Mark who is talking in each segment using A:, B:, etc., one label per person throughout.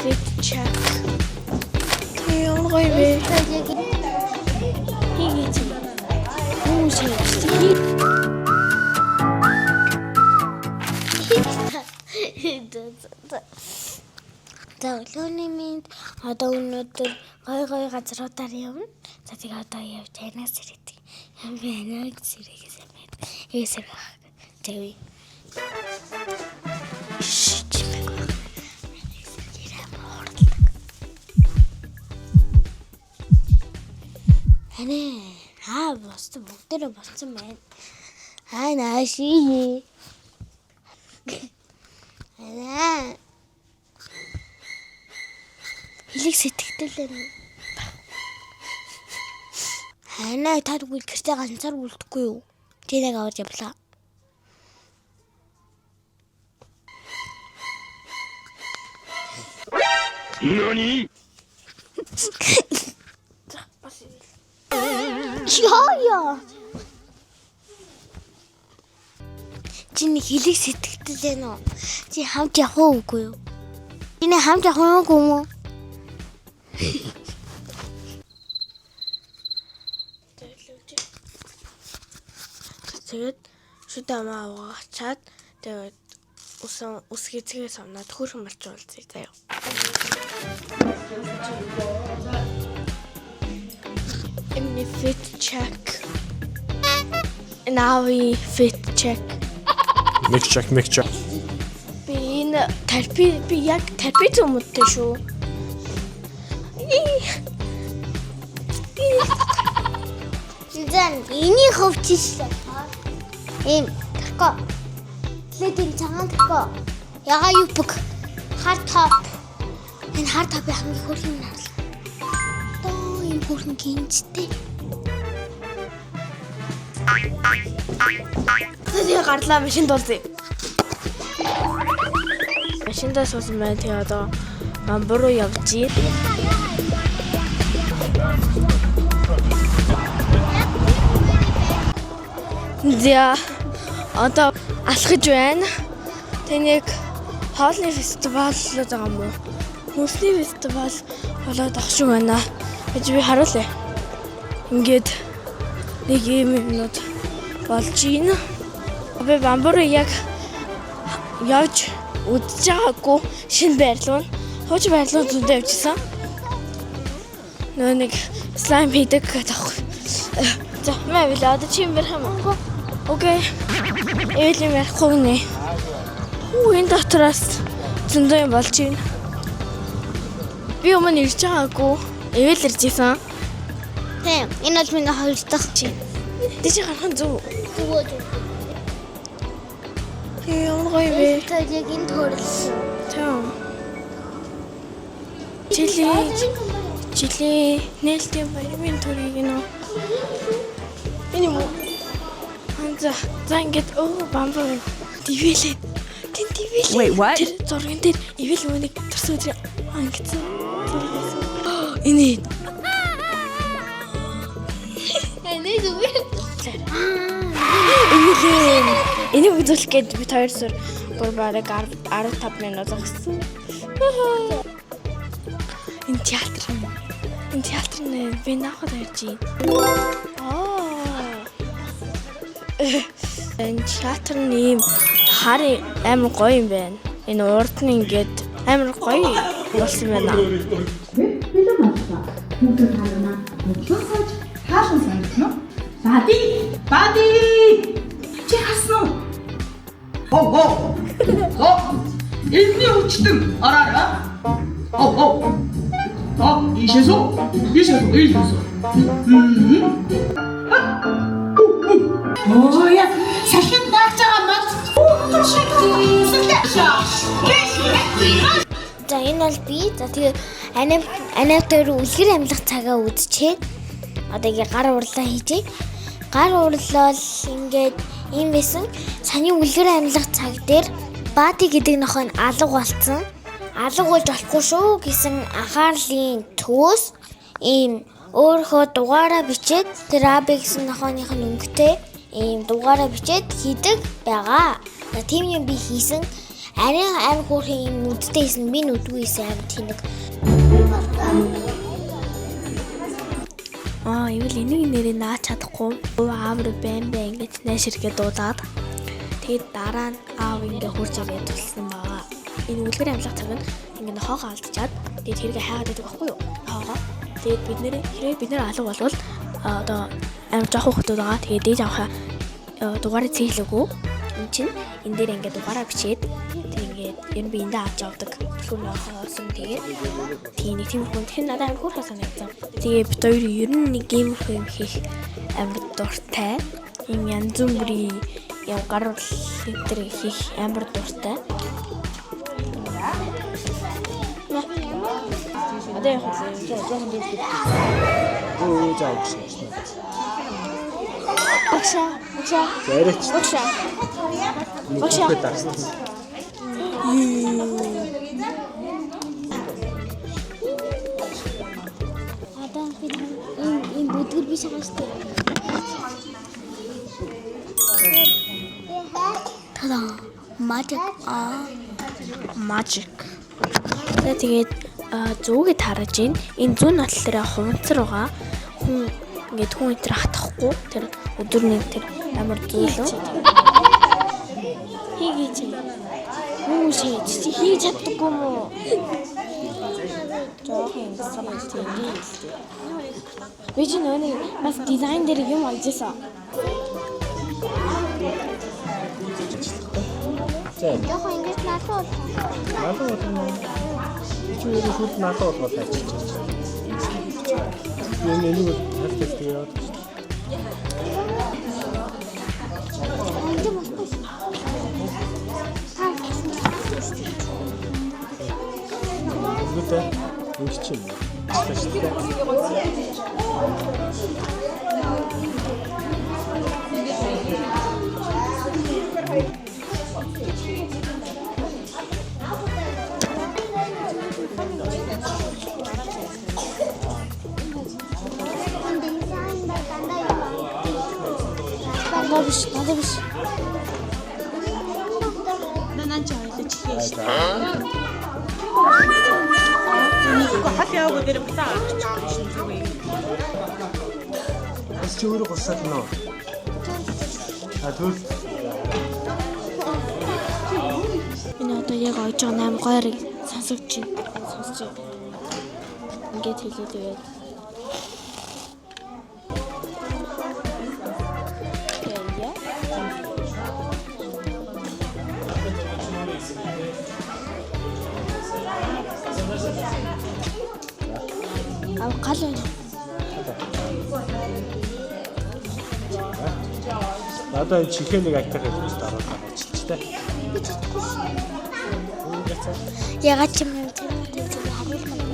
A: fit check. Ямар гоё вэ? Хийгээч. Юу шийдчихээ. Зөвлөний минь одоо өнөөдөр гой газруудаар явна. За тэгээ одоо явж танаас ирээдэг. Юм би анаг зэрэгээс амт. Эсрэг. Тэвээ. Боссон бүгдээрээ болсон байна. Нааши. Хэлийг сэтгэлдээ л та тэгвэл гэртээ ганцаар үлдэхгүй юу? Чи нэг аваад явлаа.
B: Нани?
A: Яа. Чиний хэлийг сэтгэлдээ нөө. Чи хамт явах уугүй юу? Чиний хамт явах уугүй юу? Тэгээд шүд амаа угаачаад тэгээд ус хэзгээс амнаад хөрхөн марчуулъя заяа. Эмни fit check. Нави fit check.
B: Mix check.
A: Би яг терапи зэмтэй шүү. Зэн эний хөвчишээ. Тэрко. Лэдин цагаан тэрко. Яга юпг. Хар топ. Энэ хар топын хамгийн хөрхөн нарлаа. Тоо энэ хөрхөн гинцтэй. Тэгээ гарлаа машин дуулъя. Машиндаа суусан байна. Тэгээ одоо бамбар руу явжээ. За одоо алхаж байна. Тэнийг хоолны фестивал болоод байгаа юм уу? Хүнсний фестивал болоод ах шиг байна. Гэж би харуулъя. Ингээд нэг юм минут болж байна. Би бамбар яг явж үдчихэж байгаагүй шинэ байрлал нь хууч байрлал зөндөө явжсан. Нөө нэг слайм хийдэг гэдэг. За мавила одоо чим бэрх юм уу? Окей. Эвлим ярихгүй нэ. Энэ дотроос зөндөө юм болж байна. Би өмнө ирж байгаагүй. Эвэл ирж исэн. Тийм. Энэ бол миний хоёр дахь чи. Дэж гарах зүг. Зүгөө. Ямар гоё вэ? Тэгээд яг энэ төрөлсөн. Тийм. Чили нээлтийн баярын төрийг нөө. Энэ юм уу? За ингээд бамбар дивэлээ. Тин дивэлээ.
C: Wait, what?
A: Зурган дээр ивэл мөнийг төрсөн өдрийн ангицсан. Энэ. Энийг үгүй. Энийг үзүүлэх гээд би 2 сар бүр бараг 15 минут загсан. Энэ театр нэ би наахад ярьж байна. Энэ театрны хари амар гоё юм байна. Энэ урд нь ингээд амар гоё болсон байна.
D: Хаашаа санагдсан уу? Бади! Чи хасан уу? Эдний өчтөн ороо. Ишээсөө. Яа, сахин дагж байгаа мод.
A: За энэ бол би. За тэгээ анаптер үлгэр амьлах цагаа үзчихээ. Одоо ингээ гар урлаа хийжээ. Гар урлал ингээд юм байсан. Саний үлгэр амьлах цаг дээр Бади гэдэг нохой алга болсон. Алга болж болохгүй шүү гэсэн анхаарлын төвөөс ийм өөрийнхөө дугаараа бичээд тэр Аби гэсэн нохойных нь өнгөтэй ийм дугаараа бичээд хийдэг байгаа. Тийм юм би хийсэн.
C: Арийн хөөрхийн нүдтэй хийсэн би нүдгүй хийсэн аим тэнэг.
A: Ивэл энийг нэрээ наач чадахгүй. Аавар бэм ингэж найширгээ дуудаад тэгээд дараа нь аав ингээ хурж ирээд тулсан байгаа. Энэ үлгэр амьлах цаг нь ингээ хоогоо алдчихад тэгээд хэрэгээ хайгаад байдаг байхгүй юу? Хоогоо. Тэгээд бид нэр алга болвол одоо амар жоох хүмүүс байгаа. Тэгээд дээж авахаа дугаарыг цэглээгүү. Энд чинь энэ дээр ингээ дугаараа бичээд тэгээд ер нь би эндээ авч явдаг. Түлхүүр явахсан тэгээд тийм хүн тэгэхээр надад амар хөөрхөн санагдсан. Тэгээд бид хоёр ер нь нэг гейм юм хийх амар дуртай. Ийм янз бүрийн гар литер хийх амар дуртай. Одоо яг жоохон дийгтэй.
B: заавч.
A: Багшаа.
B: Яриач.
A: Багшаа.
B: Багшаа дарсан.
C: Одоо энэ бүдгэр биш байгаа шүү дээ. Тада magic. Тэгээд зүүгээд хараж ийн. Энэ зүүн натлаараа хуванцар байгаа. Хүн ингээд хүн энэ хатахгүй. Тэр өдөрний тэр амар зүүлөө. Хийгээч. Юу хийж хийж чаддаггүй юм уу? Жохон инструмент хийгээд. Би ч нөөний бас дизайн дээр юм олж ирсэн. Жохон ингэж наалуу.
B: Чи өөрөө шууд надад болгоод хайчих. Энийг хэлчихээ. Гүтэ ингэчих юм.
C: Надад биш.
E: Нанан ч ойлож хийх шүү. Хат яваа дээр буцаа авчих шин зүгэй.
B: Бас чи өөрөө гусаад нөө. Түл.
A: Энэ одоо яг ойж байгаа 8 гоёрыг сонсогч байна. Сонсож байна. Ингээд хэлээд тэгээд гал байна.
B: Надаа энэ чихэнийг айтах гэж дараад байгаа ч тийм.
C: Ягаад ч юм тэр хариулах.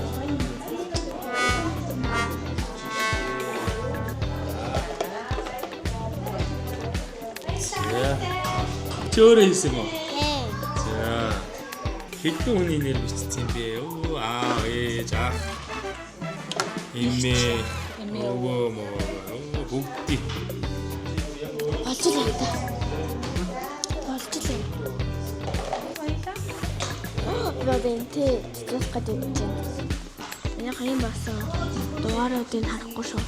F: Чи өөрөө хийсэн юм уу? За. Хэдэн хүний нэр бичсэн бэ? Ээж ах. Имээ. Бүгдий.
A: Болчихлоо та. Rodente цэцлэх гэдэг юм чинь. Миний хаян басан дугааруудыг харахгүй шүү.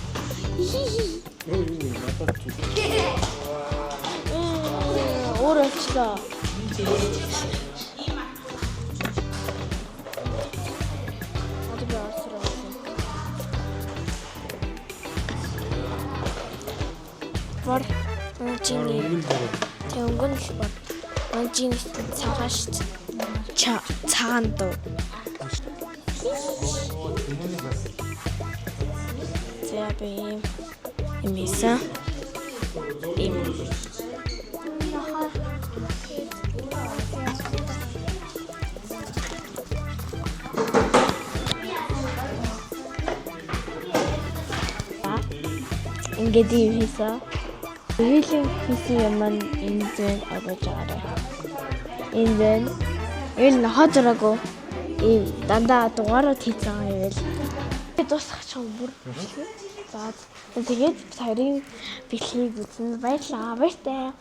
A: Өөрөөчлөө. Бор чиний тэнгэн л бор. Чиний цагааш цагаан дөө. За би имиса им ингээд юм хийсэн. Хийлийн хийсэн юм энэ зэн аваж байгаа. Энэ зэн эл нахажраагүй ийм дандаа дугаараа хийсэн юм байл. Би дуусгах ч юм бүр. За тэгээд хоёрын бэлхийг үзэн баярлаа. Баяртай.